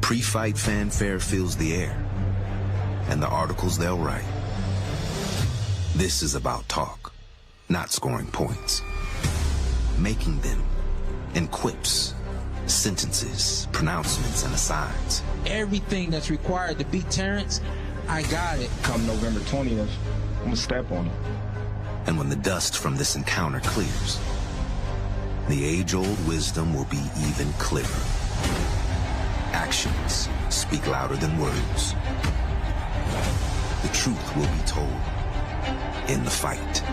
Pre-fight fanfare fills the air, and the articles they'll write. This is about talk, not scoring points. Making them in quips, sentences, pronouncements, and asides. Everything that's required to beat Terrence, I got it. Come November 20th, I'm gonna step on him. And when the dust from this encounter clears, the age-old wisdom will be even clearer. Actions speak louder than words. The truth will be told in the fight.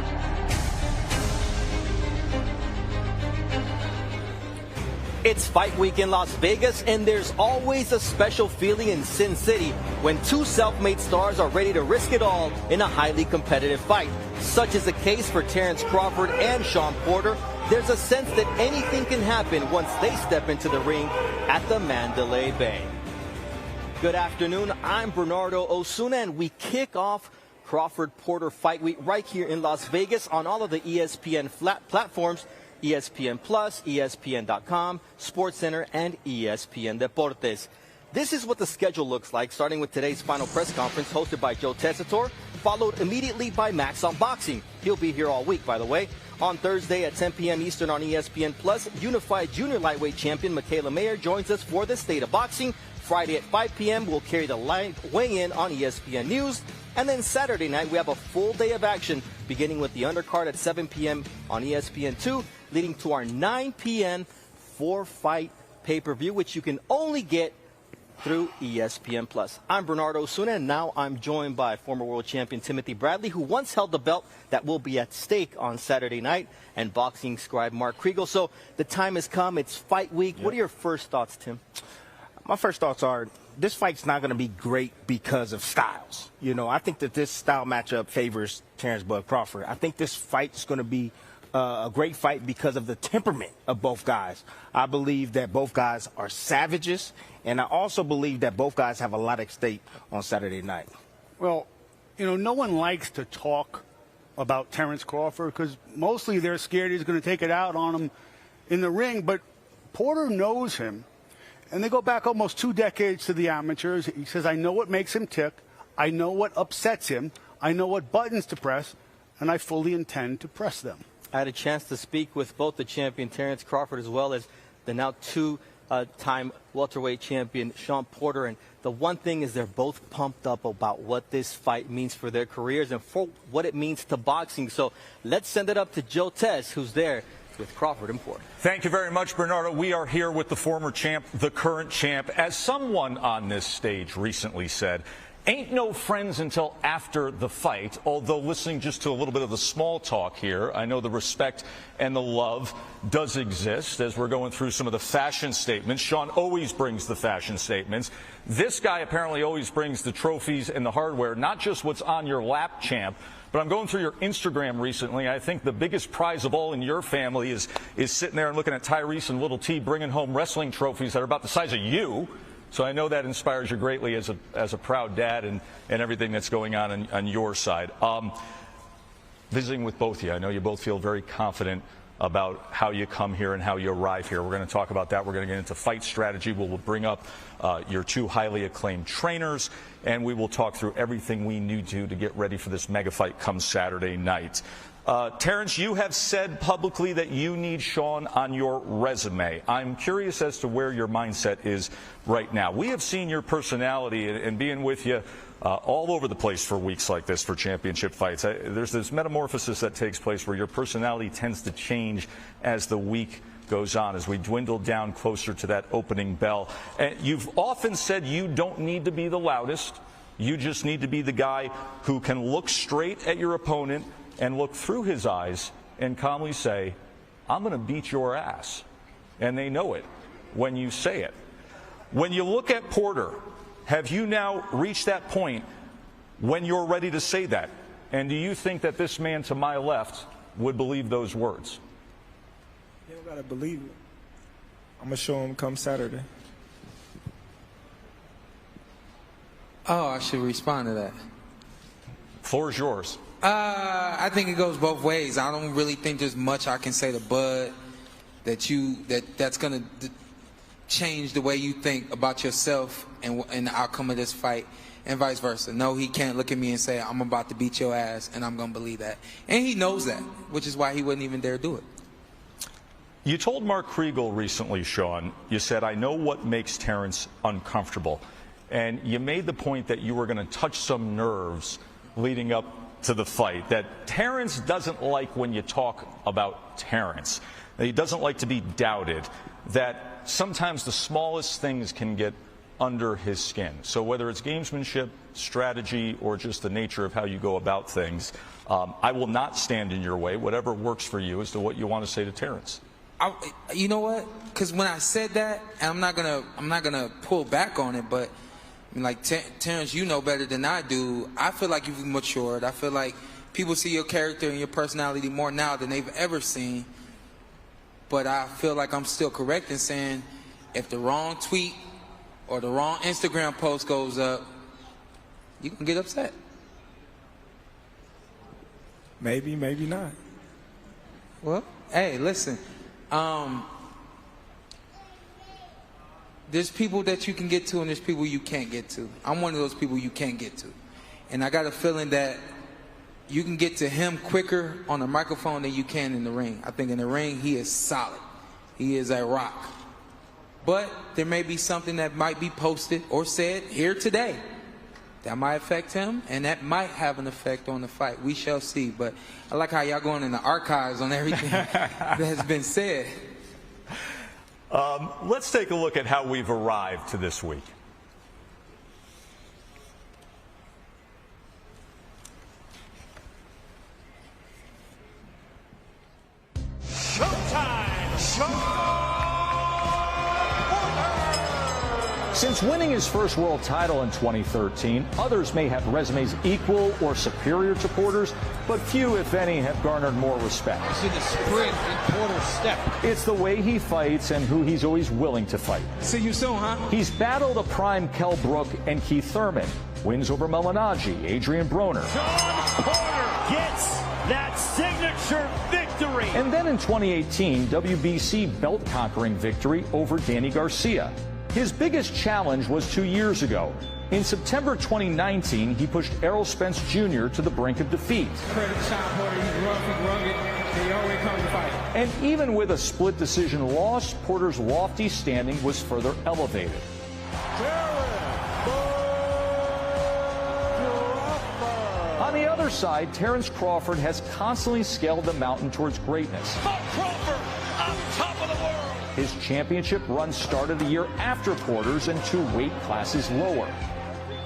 It's Fight Week in Las Vegas, and there's always a special feeling in Sin City when two self-made stars are ready to risk it all in a highly competitive fight. Such is the case for Terence Crawford and Shawn Porter. There's a sense that anything can happen once they step into the ring at the Mandalay Bay. Good afternoon, I'm Bernardo Osuna, and we kick off Crawford-Porter Fight Week right here in Las Vegas on all of the ESPN platforms. ESPN Plus, ESPN.com, SportsCenter, and ESPN Deportes. This is what the schedule looks like, starting with today's final press conference hosted by Joe Tessitore, followed immediately by Max on Boxing. He'll be here all week, by the way. On Thursday at 10 p.m. Eastern on ESPN Plus, Unified Junior Lightweight Champion Michaela Mayer joins us for the State of Boxing. Friday at 5 p.m., we'll carry the live weigh-in on ESPN News. And then Saturday night, we have a full day of action, beginning with the undercard at 7 p.m. on ESPN2, leading to our 9 p.m. four-fight pay-per-view, which you can only get through ESPN Plus. I'm Bernardo Osuna, and now I'm joined by former world champion Timothy Bradley, who once held the belt that will be at stake on Saturday night, and boxing scribe Mark Kriegel. So the time has come. It's Fight Week. Yep. What are your first thoughts, Tim? My first thoughts are, this fight's not going to be great because of styles. You know, I think that this style matchup favors Terence Bud Crawford. I think this fight's going to be a great fight because of the temperament of both guys. I believe that both guys are savages, and I also believe that both guys have a lot at stake on Saturday night. Well, you know, no one likes to talk about Terence Crawford because mostly they're scared he's going to take it out on him in the ring, but Porter knows him. And they go back almost 2 decades to the amateurs. He says, I know what makes him tick. I know what upsets him. I know what buttons to press, and I fully intend to press them. I had a chance to speak with both the champion Terence Crawford as well as the now two-time welterweight champion Shawn Porter. And the one thing is they're both pumped up about what this fight means for their careers and for what it means to boxing. So let's send it up to Joe Tess, who's there with Crawford and Porter. Thank you very much, Bernardo. We are here with the former champ, the current champ. As someone on this stage recently said, ain't no friends until after the fight, although listening just to a little bit of the small talk here, I know the respect and the love does exist as we're going through some of the fashion statements. Shawn always brings the fashion statements. This guy apparently always brings the trophies and the hardware, not just what's on your lap, champ. But I'm going through your Instagram recently. I think the biggest prize of all in your family is sitting there and looking at Tyrese and Little T bringing home wrestling trophies that are about the size of you. So I know that inspires you greatly as a proud dad and everything that's going on your side. Visiting with both of you, I know you both feel very confident about how you come here and how you arrive here. We're going to talk about that. We're going to get into fight strategy. We'll bring up your two highly acclaimed trainers, and we will talk through everything we need to get ready for this mega fight come Saturday night. Terence, you have said publicly that you need Shawn on your resume. I'm curious as to where your mindset is right now. We have seen your personality and being with you all over the place for weeks like this for championship fights. There's this metamorphosis that takes place where your personality tends to change as the week goes on, as we dwindle down closer to that opening bell. And you've often said you don't need to be the loudest. You just need to be the guy who can look straight at your opponent and look through his eyes and calmly say, I'm going to beat your ass. And they know it when you say it. When you look at Porter, have you now reached that point when you're ready to say that? And do you think that this man to my left would believe those words? You don't got to believe it. I'm going to show him come Saturday. Oh, I should respond to that. Floor is yours. I think it goes both ways. I don't really think there's much I can say to Bud that's gonna change the way you think about yourself and the outcome of this fight, and vice versa. No, he can't look at me and say, I'm about to beat your ass, and I'm going to believe that. And he knows that, which is why he wouldn't even dare do it. You told Mark Kriegel recently, Shawn, you said, I know what makes Terence uncomfortable. And you made the point that you were going to touch some nerves leading up to the fight, that Terence doesn't like when you talk about Terence, that he doesn't like to be doubted, that sometimes the smallest things can get under his skin. So whether it's gamesmanship, strategy, or just the nature of how you go about things, I will not stand in your way. Whatever works for you as to what you want to say to Terence. You know what? Because when I said that, and I'm not gonna pull back on it, but like Terence, you know better than I do. I feel like you've matured. I feel like people see your character and your personality more now than they've ever seen. But I feel like I'm still correct in saying if the wrong tweet or the wrong Instagram post goes up, you can get upset. Maybe, maybe not. Well, hey, listen. There's people that you can get to and there's people you can't get to. I'm one of those people you can't get to. And I got a feeling that you can get to him quicker on the microphone than you can in the ring. I think in the ring, he is solid. He is a rock. But there may be something that might be posted or said here today that might affect him, and that might have an effect on the fight. We shall see. But I like how y'all going in the archives on everything that has been said. Let's take a look at how we've arrived to this week. Since winning his first world title in 2013, others may have resumes equal or superior to Porter's, but few, if any, have garnered more respect. See the sprint in Porter's step. It's the way he fights and who he's always willing to fight. See you soon, huh? He's battled a prime Kell Brook and Keith Thurman, wins over Malignaggi, Adrian Broner. Shawn Porter gets that signature victory. And then in 2018, WBC belt-conquering victory over Danny Garcia. His biggest challenge was 2 years ago. In September 2019, he pushed Errol Spence Jr. to the brink of defeat. Credit to Shawn Porter. He's rough, he's rugged, and he always comes to fight. And even with a split decision loss, Porter's lofty standing was further elevated. On the other side, Terence Crawford has constantly scaled the mountain towards greatness. Crawford on top of the world. His championship run started a year after Porter's and 2 weight classes lower.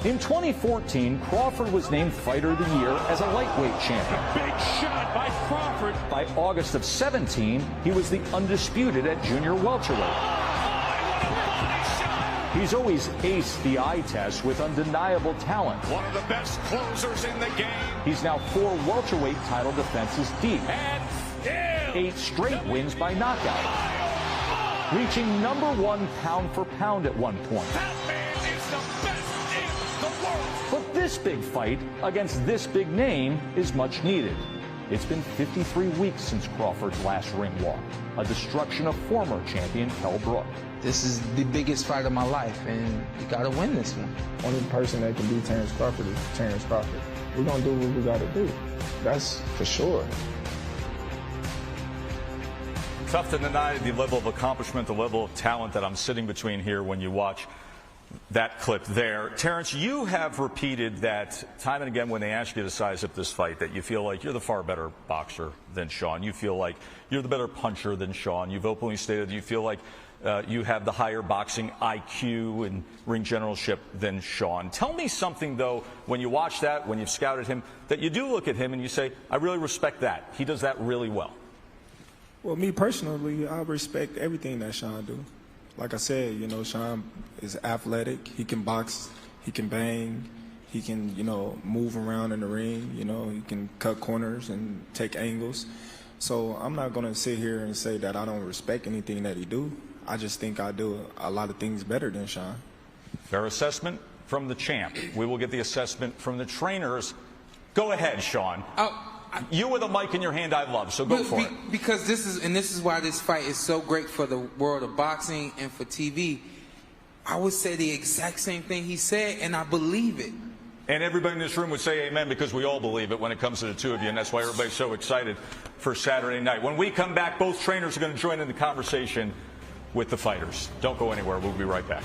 In 2014, Crawford was named Fighter of the Year as a lightweight champion. Big shot by Crawford. By August of 17, he was the undisputed at junior welterweight. He's always aced the eye test with undeniable talent. One of the best closers in the game. He's now 4 welterweight title defenses deep. And still 8 straight wins by knockout. Reaching #1 pound for pound at one point. that man is the best in the world. But this big fight against this big name is much needed. It's been 53 weeks since Crawford's last ring walk, a destruction of former champion Kell Brook. This is the biggest fight of my life, and you got to win this one. Only person that can beat Terence Crawford is Terence Crawford. We're going to do what we got to do. That's for sure. Tough to deny the level of accomplishment, the level of talent that I'm sitting between here when you watch that clip there. Terence, you have repeated that time and again when they ask you to size up this fight, that you feel like you're the far better boxer than Shawn. You feel like you're the better puncher than Shawn. You've openly stated you feel like you have the higher boxing IQ and ring generalship than Shawn. Tell me something, though, when you watch that, when you've scouted him, that you do look at him and you say, I really respect that. He does that really well. Well, me personally, I respect everything that Shawn do. Like I said, you know, Shawn is athletic. He can box. He can bang. He can, you know, move around in the ring. You know, he can cut corners and take angles. So I'm not going to sit here and say that I don't respect anything that he do. I just think I do a lot of things better than Shawn. Fair assessment from the champ. We will get the assessment from the trainers. Go ahead, Shawn. You with a mic in your hand, I love, so go for it. Because this is why this fight is so great for the world of boxing and for TV. I would say the exact same thing he said, and I believe it. And everybody in this room would say amen, because we all believe it when it comes to the two of you, and that's why everybody's so excited for Saturday night. When we come back, both trainers are going to join in the conversation with the fighters. Don't go anywhere. We'll be right back.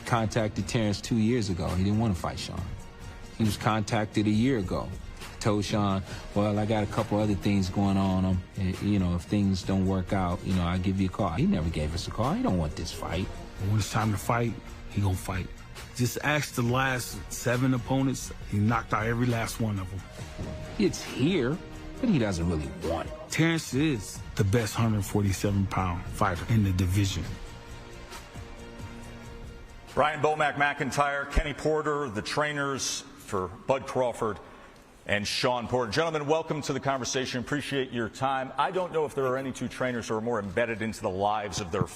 Contacted Terence 2 years ago. He didn't want to fight Shawn. He was contacted a year ago. Told Shawn, well, I got a couple other things going on. You know, if things don't work out, you know, I'll give you a call. He never gave us a call. He don't want this fight. When it's time to fight, he gonna fight. Just ask the last 7 opponents. He knocked out every last one of them. It's here, but he doesn't really want it. Terence is the best 147-pound fighter in the division. Ryan Bomack McIntyre, Kenny Porter, the trainers for Bud Crawford and Shawn Porter. Gentlemen, welcome to the conversation. Appreciate your time. I don't know if there are any two trainers who are more embedded into the lives of their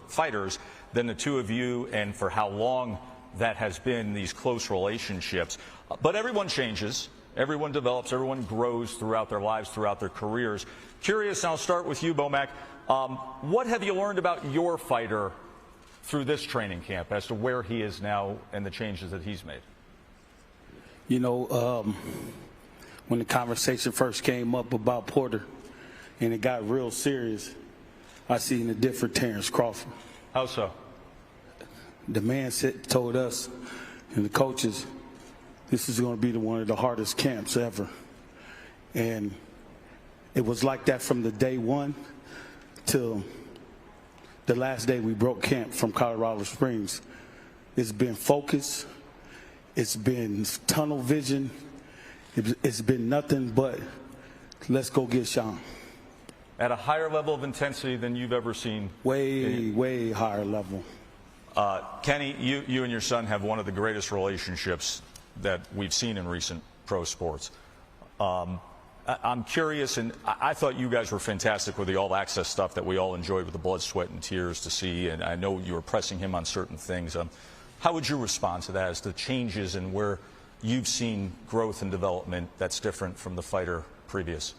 fighters than the two of you, and for how long that has been, these close relationships. But everyone changes, everyone develops, everyone grows throughout their lives, throughout their careers. Curious, I'll start with you, Bomack. What have you learned about your fighter through this training camp as to where he is now and the changes that he's made? You know, when the conversation first came up about Porter and it got real serious, I seen a different Terence Crawford. How so? The man told us and the coaches, this is going to be one of the hardest camps ever. And it was like that from the day one till the last day we broke camp from Colorado Springs. It's been focus. It's been tunnel vision. It's been nothing but let's go get SHAWN. At a higher level of intensity than you've ever seen? Way higher level. Kenny, you and your son have one of the greatest relationships that we've seen in recent pro sports. I'm curious, and I thought you guys were fantastic with the all-access stuff that we all enjoyed with the blood, sweat, and tears to see, and I know you were pressing him on certain things. How would you respond to that as the changes and where you've seen growth and development that's different from the fighter previous?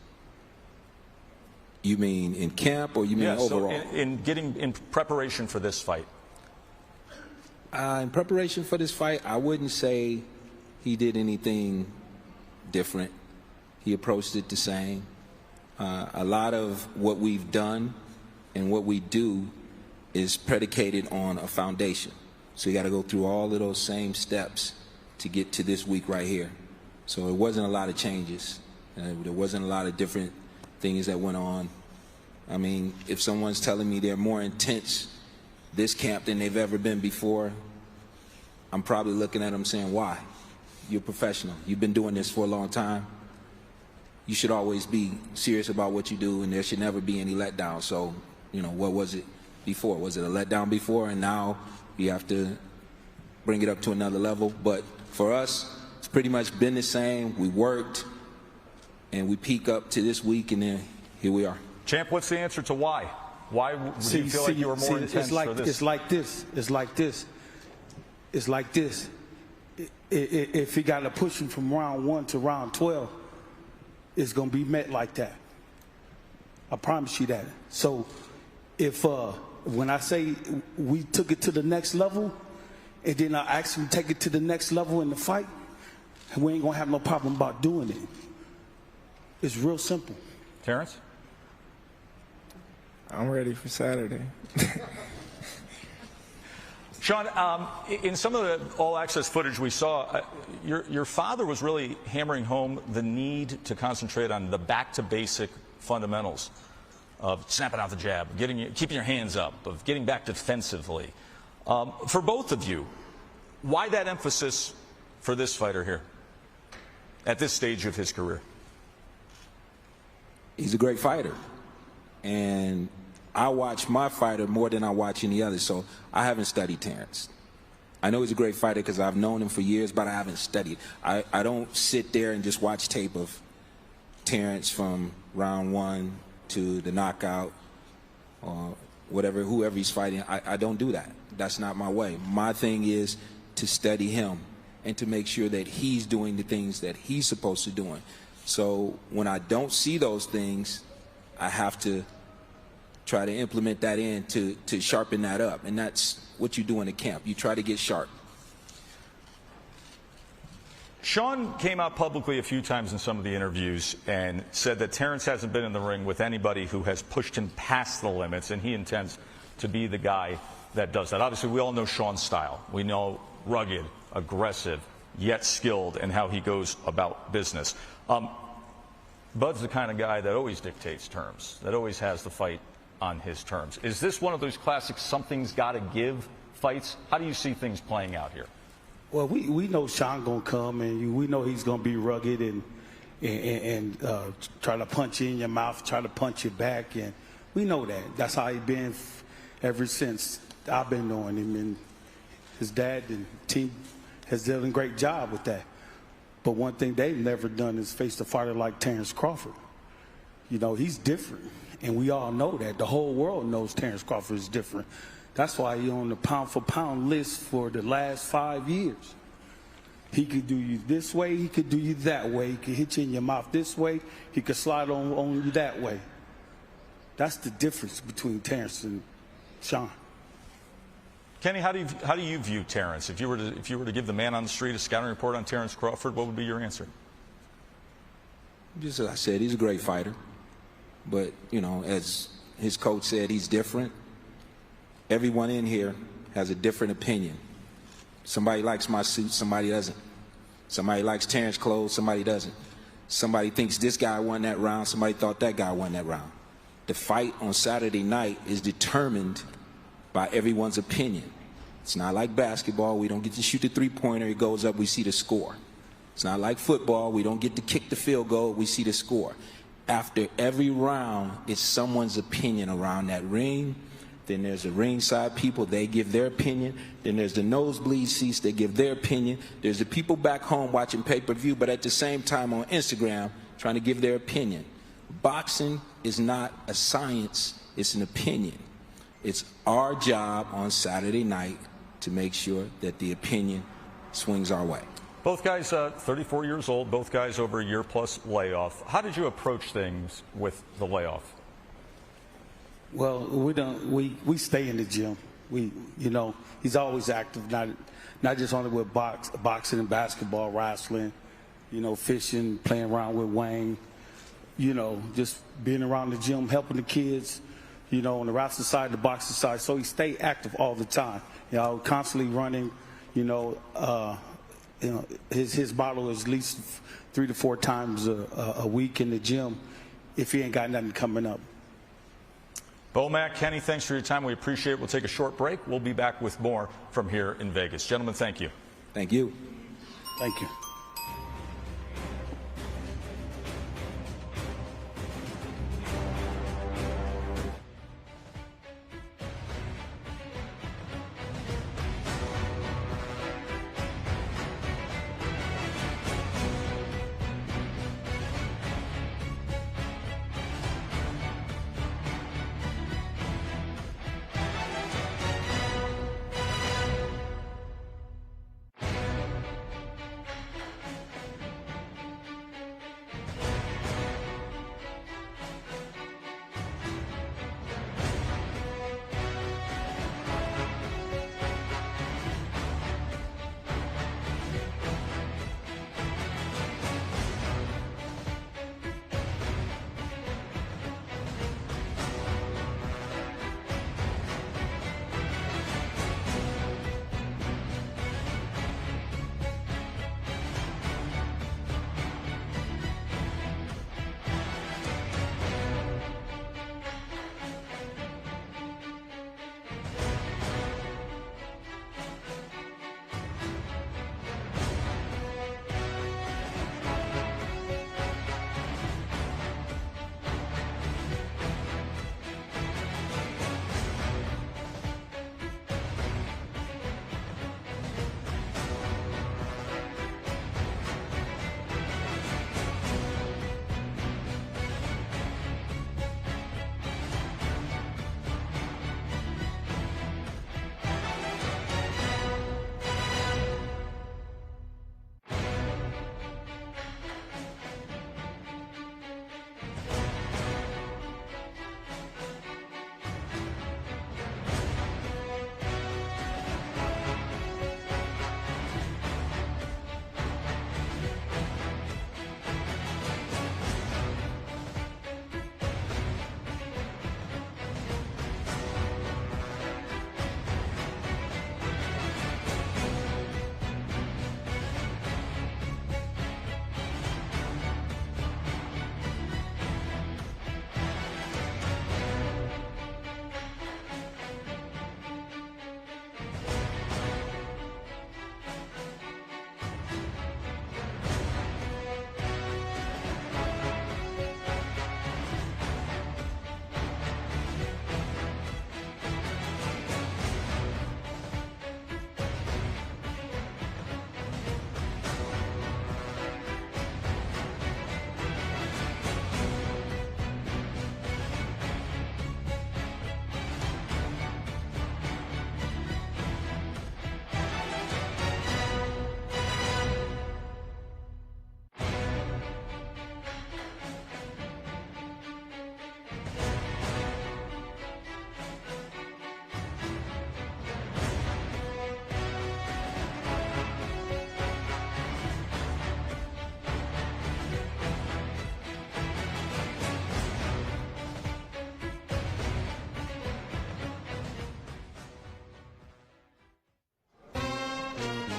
You mean in camp, or you mean overall? So in preparation for this fight. In preparation for this fight, I wouldn't say he did anything different. He approached it the same. A lot of what we've done and what we do is predicated on a foundation. So you got to go through all of those same steps to get to this week right here. So it wasn't a lot of changes. There wasn't a lot of different things that went on. I mean, if someone's telling me they're more intense this camp than they've ever been before, I'm probably looking at them saying, why? You're a professional. You've been doing this for a long time. You should always be serious about what you do, and there should never be any letdown. So, you know, what was it before? Was it a letdown before, and now you have to bring it up to another level? But for us, it's pretty much been the same. We worked, and we peak up to this week, and then here we are. Champ, what's the answer to why? Why do you feel like you were more intense for this? It's like this. If he got to push him from round 1 to round 12, it's going to be met like that. I promise you that. So if when I say we took it to the next level, and then I actually take it to the next level in the fight, we ain't going to have no problem about doing it. It's real simple. Terrence? I'm ready for Saturday. Shawn, in some of the all-access footage we saw, your father was really hammering home the need to concentrate on the back-to-basic fundamentals of snapping out the jab, keeping your hands up, of getting back defensively. For both of you, why that emphasis for this fighter here at this stage of his career? He's a great fighter, and I watch my fighter more than I watch any other, so I haven't studied Terence. I know he's a great fighter because I've known him for years, but I haven't studied. I don't sit there and just watch tape of Terence from round 1 to the knockout or whatever, whoever he's fighting. I don't do that. That's not my way. My thing is to study him and to make sure that he's doing the things that he's supposed to do. So when I don't see those things, I have to try to implement that in to sharpen that up. And that's what you do in the camp. You try to get sharp. Shawn came out publicly a few times in some of the interviews and said that Terence hasn't been in the ring with anybody who has pushed him past the limits, and he intends to be the guy that does that. Obviously, we all know Shawn's style. We know rugged, aggressive, yet skilled in how he goes about business. Bud's the kind of guy that always dictates terms, that always has the fight on his terms. Is this one of those classic something's got to give fights? How do you see things playing out here? Well, we know Shawn gonna come, and we know he's gonna be rugged and try to punch you in your mouth, try to punch you back, and we know that. That's how he's been ever since I've been knowing him, and his dad and team has done a great job with that. But one thing they've never done is face a fighter like Terence Crawford. You know, he's different, and we all know that. The whole world knows Terence Crawford is different. That's why he's on the pound-for-pound list for the last 5 years. He could do you this way, he could do you that way, he could hit you in your mouth this way, he could slide on you that way. That's the difference between Terence and SHAWN. Kenny, how do you view Terence? If you were to give the man on the street a scouting report on Terence Crawford, what would be your answer? Just as I said, he's a great fighter. But, you know, as his coach said, he's different. Everyone in here has a different opinion. Somebody likes my suit, somebody doesn't. Somebody likes Terence clothes, somebody doesn't. Somebody thinks this guy won that round, somebody thought that guy won that round. The fight on Saturday night is determined by everyone's opinion. It's not like basketball. We don't get to shoot the three-pointer. It goes up. We see the score. It's not like football. We don't get to kick the field goal. We see the score. After every round, it's someone's opinion around that ring. Then there's the ringside people. They give their opinion. Then there's the nosebleed seats. They give their opinion. There's the people back home watching pay-per-view, but at the same time on Instagram trying to give their opinion. Boxing is not a science. It's an opinion. It's our job on Saturday night to make sure that the opinion swings our way. Both guys 34 years old, both guys over a year-plus layoff. How did you approach things with the layoff? Well, we stay in the gym. He's always active, not just only with boxing and basketball, wrestling, fishing, playing around with Wayne, just being around the gym, helping the kids, on the wrestling side, the boxing side. So he stay active all the time, constantly running, his bottle is at least 3 to 4 times a week in the gym if he ain't got nothing coming up. Bo, Mac, Kenny, thanks for your time. We appreciate it. We'll take a short break. We'll be back with more from here in Vegas. Gentlemen, thank you. Thank you. Thank you.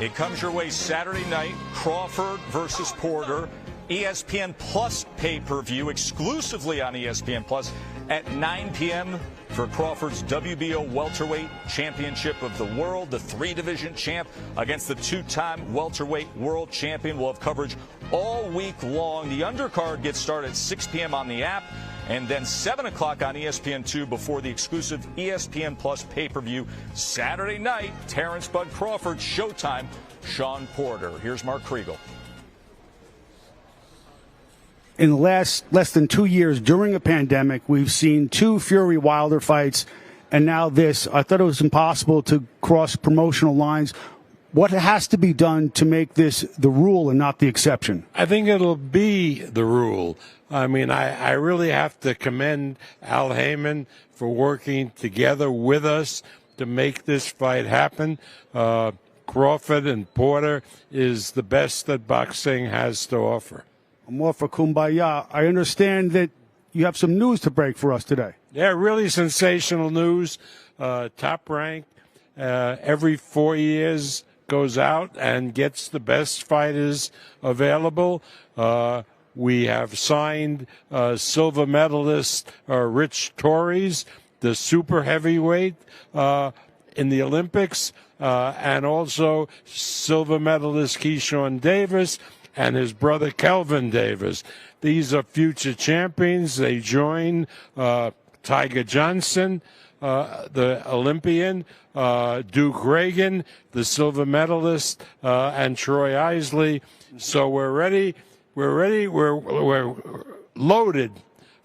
It comes your way Saturday night, Crawford versus Porter, ESPN Plus pay-per-view exclusively on ESPN Plus. at 9 p.m. for Crawford's WBO welterweight championship of the world. The 3-division champ against the 2-time welterweight world champion. We'll have coverage all week long. The undercard gets started at 6 p.m. on the app, and then 7 o'clock on ESPN2 before the exclusive ESPN Plus pay-per-view Saturday night. Terrence "Bud" Crawford, Showtime, Shawn Porter. Here's Mark Kriegel. In the less than 2 years during a pandemic, we've seen 2 Fury Wilder fights, and now this. I thought it was impossible to cross promotional lines. What has to be done to make this the rule and not the exception? I think it'll be the rule. I mean, I really have to commend Al Heyman for working together with us to make this fight happen. Crawford and Porter is the best that boxing has to offer. More for kumbaya. I understand that you have some news to break for us today. Yeah, really sensational news. Top Rank every 4 years goes out and gets the best fighters available. We have signed silver medalist Rich Torres, the super heavyweight in the Olympics, and also silver medalist Keyshawn Davis and his brother Kelvin Davis. These are future champions. They join Tiger Johnson, the Olympian, Duke Reagan, the silver medalist, and Troy Isley. So we're ready. We're ready. We're loaded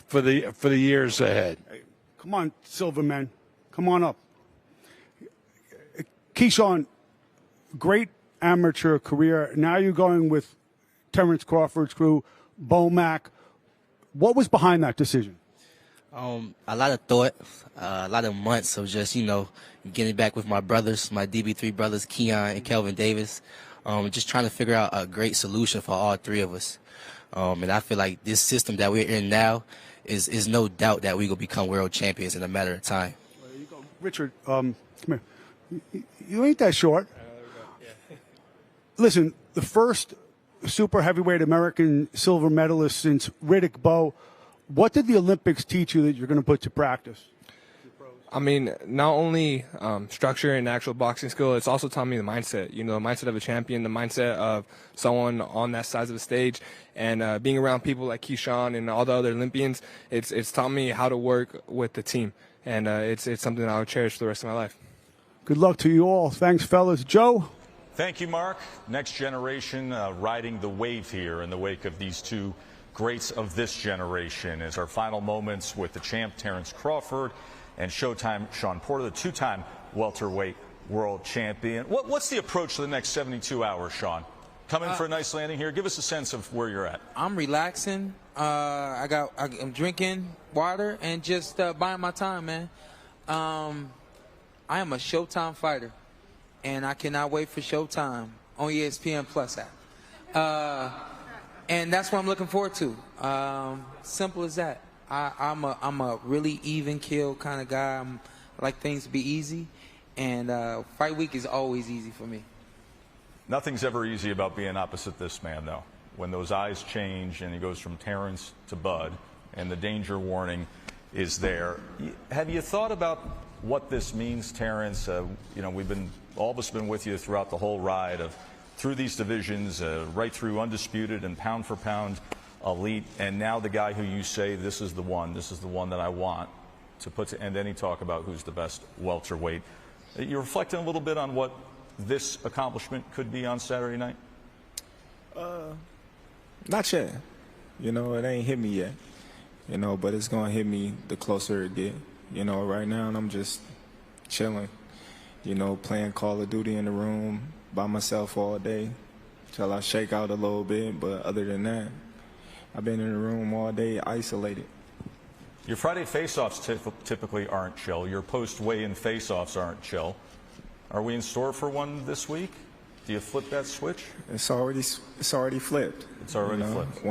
for the years ahead. Hey, come on, Silverman. Come on up. Keyshawn, great amateur career. Now you're going with Terence Crawford's crew, Bomac. What was behind that decision? A lot of thought, a lot of months of just, getting back with my brothers, my DB3 brothers, Keon and Kelvin Davis, just trying to figure out a great solution for all 3 of us. And I feel like this system that we're in now is no doubt that we will become world champions in a matter of time. There you go. Richard, come here. You ain't that short. Listen, the first super heavyweight American silver medalist since Riddick Bowe. What did the Olympics teach you that you're going to put to practice? I mean, not only structure and actual boxing skill, it's also taught me the mindset. The mindset of a champion, the mindset of someone on that size of the stage, and being around people like Keyshawn and all the other Olympians. It's taught me how to work with the team, and it's something that I'll cherish for the rest of my life. Good luck to you all. Thanks, fellas. Joe? Thank you, Mark. Next generation riding the wave here in the wake of these 2 greats of this generation as our final moments with the champ Terence Crawford and Showtime Shawn Porter, the 2-time welterweight world champion. What's the approach to the next 72 hours, Shawn? Come in for a nice landing here. Give us a sense of where you're at. I'm relaxing. I'm drinking water and just buying my time, man. I am a Showtime fighter, and I cannot wait for Showtime on ESPN Plus app. And that's what I'm looking forward to. Simple as that. I'm a really even kill kind of guy. I like things to be easy, and fight week is always easy for me. Nothing's ever easy about being opposite this man, though. When those eyes change and he goes from Terrence to Bud, and the danger warning is there. Have you thought about what this means, Terrence? All of us have been with you throughout the whole ride through these divisions, right through undisputed and pound for pound elite, and now the guy who you say this is the one that I want to put to end any talk about who's the best welterweight. You're reflecting a little bit on what this accomplishment could be on Saturday night? Not yet. It ain't hit me yet. But it's gonna hit me the closer it get. Right now I'm just chilling. Playing Call of Duty in the room by myself all day till I shake out a little bit. But other than that, I've been in the room all day isolated. Your Friday face-offs typically aren't chill. Your post-weigh-in face-offs aren't chill. Are we in store for one this week? Do you flip that switch? It's already flipped. It's already flipped.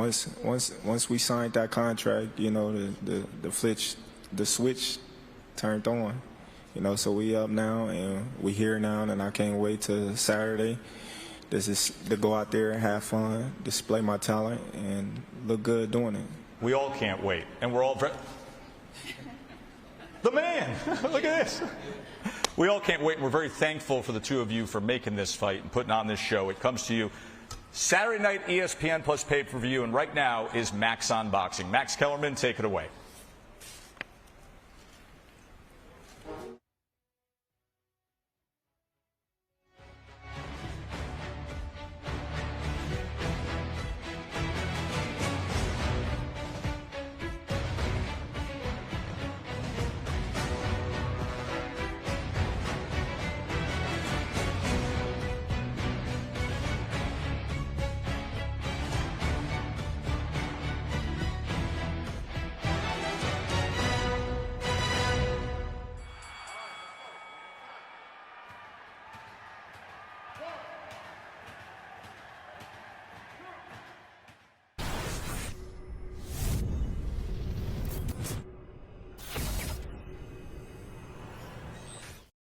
Once we signed that contract, the switch turned on. So we up now and we here now, and I can't wait till Saturday. This is to go out there and have fun, display my talent, and look good doing it. We all can't wait, and we're all. The man. Look at this. We all can't wait. We're very thankful for the two of you for making this fight and putting on this show. It comes to you Saturday night, ESPN Plus pay-per-view, and right now is Max on Boxing. Max Kellerman, take it away.